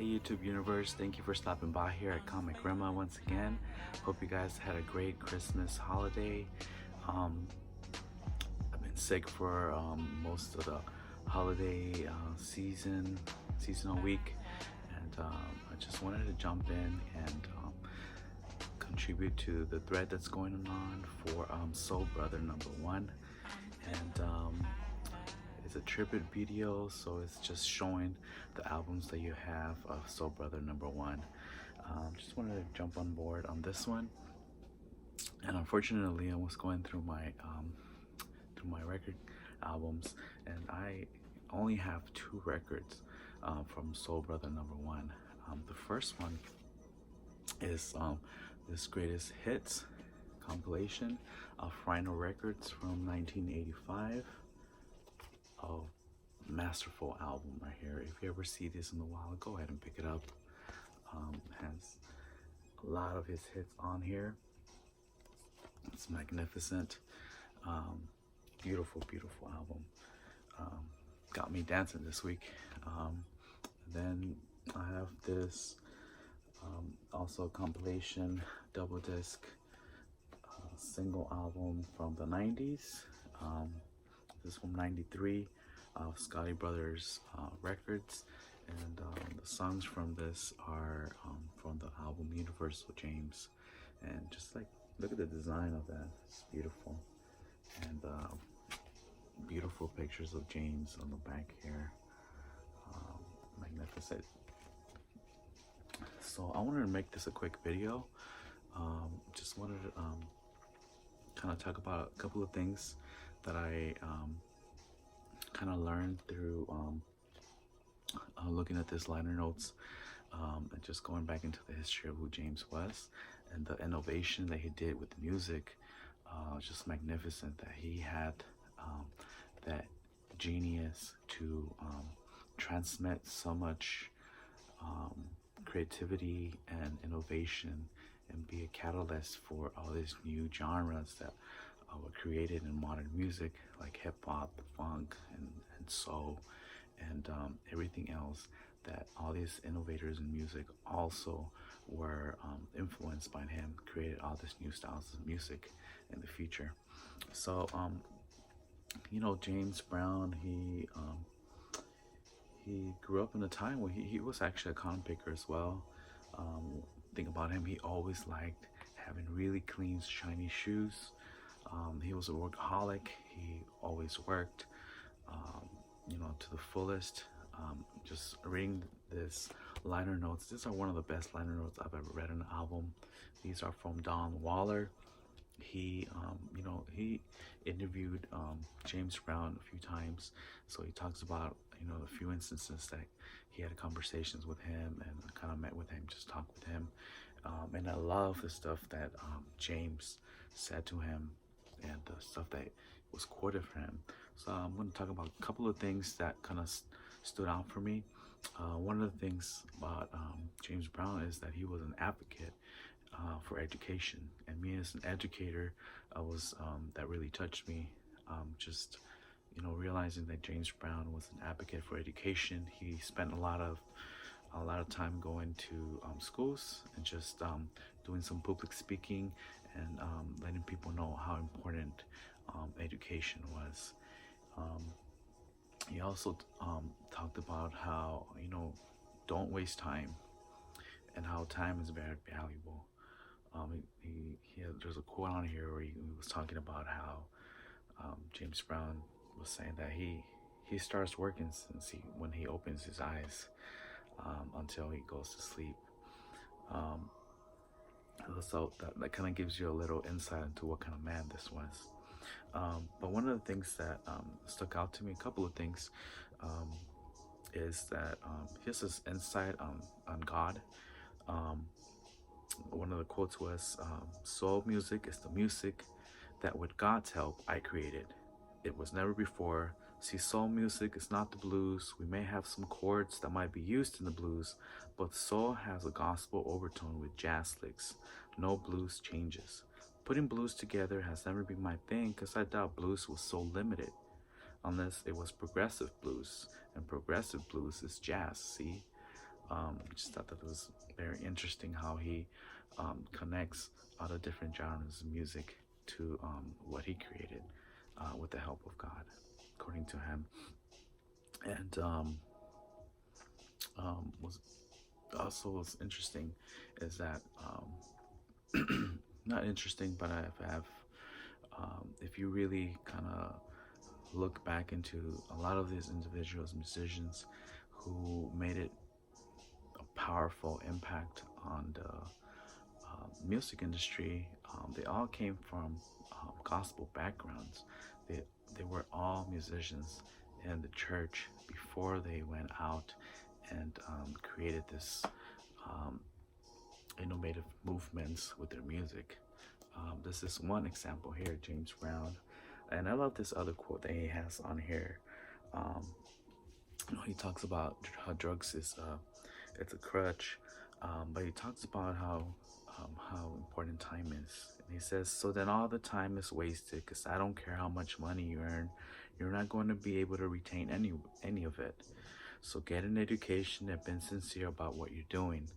Hey YouTube universe, thank you for stopping by here at Comic Grandma once again. Hope you guys had a great Christmas holiday. Um, I've been sick for most of the holiday seasonal week, and I just wanted to jump in and contribute to the thread that's going on for Soul Brother #1, and it's a tribute video, so it's just showing the albums that you have of Soul Brother #1. Just wanted to jump on board on this one, and unfortunately, I was going through my record albums, and I only have 2 records from Soul Brother #1. The first one is this greatest hits compilation of Rhino Records from 1985. Oh, masterful album right here. If you ever see this in the wild, go ahead and pick it up. Has a lot of his hits on here. It's magnificent. Beautiful, beautiful album. Got me dancing this week. Then I have this also compilation double disc single album from the 90s. This is from 93, Scotty Brothers Records, and the songs from this are from the album Universal James. And just like, look at the design of that, it's beautiful. And beautiful pictures of James on the back here. Magnificent. So I wanted to make this a quick video. Just wanted to kind of talk about a couple of things that I kind of learned through looking at this liner notes and just going back into the history of who James was and the innovation that he did with the music. Just magnificent that he had that genius to transmit so much creativity and innovation and be a catalyst for all these new genres that were created in modern music, like hip-hop, funk, and soul, and everything else, that all these innovators in music also were influenced by him, created all these new styles of music in the future. So you know, James Brown, he grew up in a time where he was actually a cotton picker as well. Think about him, he always liked having really clean, shiny shoes. He was a workaholic. He always worked, you know, to the fullest. Just reading this liner notes, these are one of the best liner notes I've ever read in an album. These are from Don Waller. He, you know, he interviewed James Brown a few times, so he talks about, you know, a few instances that he had conversations with him and kind of met with him, just talked with him. And I love the stuff that James said to him and the stuff that was quoted from him. So I'm going to talk about a couple of things that kind of stood out for me. One of the things about James Brown is that he was an advocate for education, and me as an educator, that really touched me. Just, you know, realizing that James Brown was an advocate for education. He spent a lot of time going to schools and just doing some public speaking and letting people know how important education was. He also talked about how, you know, don't waste time, and how time is very valuable. There's a quote on here where he was talking about how James Brown was saying that he starts working since when he opens his eyes until he goes to sleep. So that kind of gives you a little insight into what kind of man this was. But one of the things that stuck out to me, a couple of things, is that he has this insight on God. One of the quotes was, soul music is the music that with God's help I created. It was never before. See, soul music is not the blues. We may have some chords that might be used in the blues, but soul has a gospel overtone with jazz licks. No blues changes. Putting blues together has never been my thing, because I doubt blues was so limited, unless it was progressive blues, and progressive blues is jazz, see? Just thought that it was very interesting how he connects all the different genres of music to what he created with the help of God, according to him. And was also was interesting is that not interesting, but I have if you really kind of look back into a lot of these individuals, musicians who made it a powerful impact on the music industry, they all came from gospel backgrounds. They they were all musicians in the church before they went out and created this um, innovative movements with their music. This is one example here, James Brown, and I love this other quote that he has on here. Um, he talks about how drugs is it's a crutch, but he talks about how important time is. And he says, so then all the time is wasted because I don't care how much money you earn, you're not going to be able to retain any of it. So get an education and be sincere about what you're doing.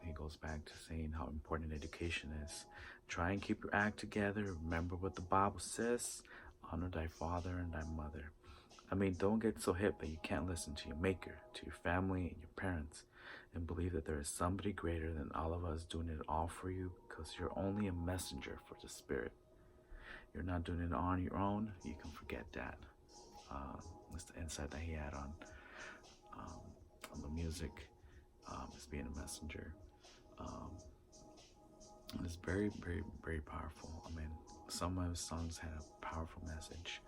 He goes back to saying how important education is. Try and keep your act together. Remember what the Bible says. Honor thy father and thy mother. I mean, don't get so hip that you can't listen to your maker, to your family and your parents, and believe that there is somebody greater than all of us doing it all for you, because you're only a messenger for the Spirit. You're not doing it on your own. You can forget that. That's the insight that he had on the music, as being a messenger. And it's very, very, very powerful. I mean, some of his songs had a powerful message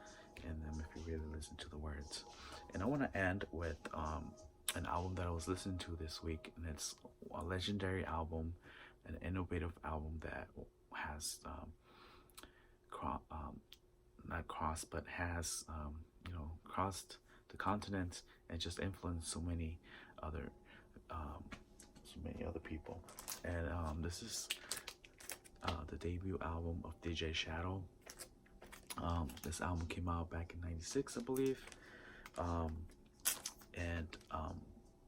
in them if you really listen to the words. And I want to end with an album that I was listening to this week, and it's a legendary album, an innovative album that has not crossed, but has crossed the continent and just influenced so many other people. And this is the debut album of DJ Shadow. This album came out back in '96, I believe. And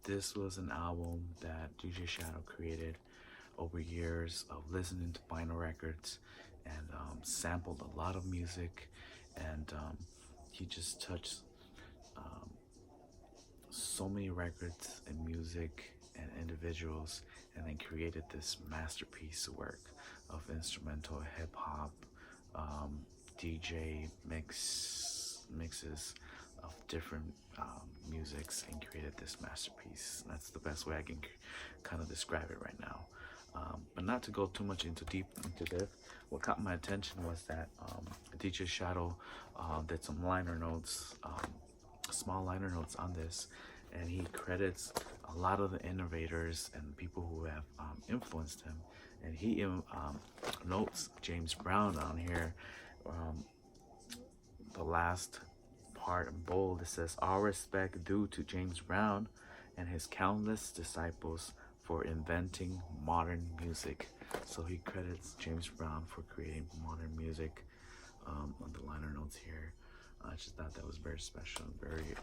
this was an album that DJ Shadow created over years of listening to vinyl records and sampled a lot of music. And he just touched so many records and music and individuals, and then created this masterpiece work of instrumental hip hop, DJ mixes of different musics, and created this masterpiece. That's the best way I can kind of describe it right now. But not to go too much into this, what caught my attention was that DJ Shadow did some liner notes, small liner notes on this, and he credits a lot of the innovators and people who have influenced him. And he notes James Brown on here. The last part in bold, it says, all respect due to James Brown and his countless disciples for inventing modern music. So he credits James Brown for creating modern music on the liner notes here. I just thought that was very special, very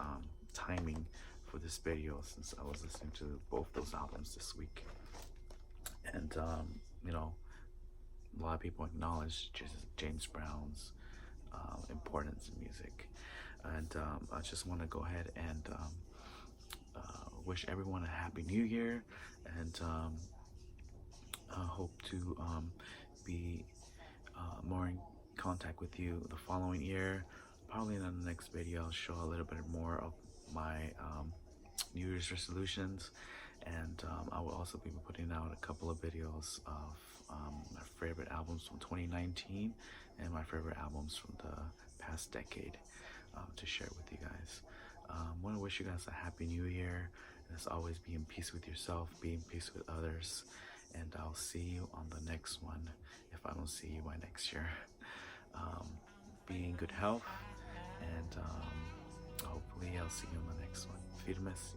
timing for this video, since I was listening to both those albums this week. And a lot of people acknowledge James Brown's importance in music. And I just want to go ahead and wish everyone a happy new year, and I hope to be more in contact with you the following year. Probably in the next video I'll show a little bit more of my New Year's resolutions, and I will also be putting out a couple of videos of my favorite albums from 2019 and my favorite albums from the past decade to share with you guys. I want to wish you guys a happy new year, and as always, be in peace with yourself, be in peace with others, and I'll see you on the next one if I don't see you by next year. Be in good health, and hopefully I'll see you on the next one. Firmes.